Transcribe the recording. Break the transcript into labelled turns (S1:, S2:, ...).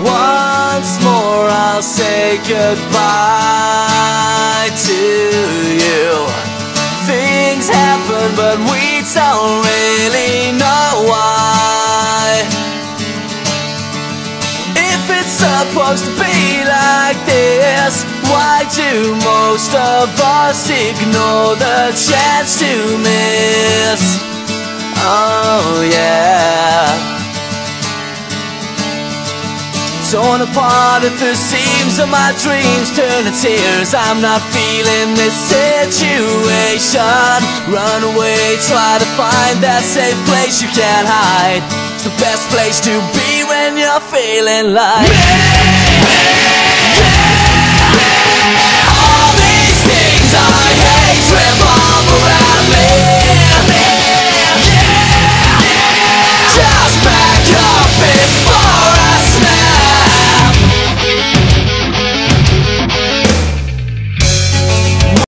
S1: Once more I'll say goodbye to you. Things happen but we don't really know why. If it's supposed to be like this, why do most of us ignore the chance to miss? Oh yeah. Torn apart at the seams of my dreams, turn to tears. I'm not feeling this situation. Run away, try to find that safe place you can't hide. It's the best place to be when you're feeling like me.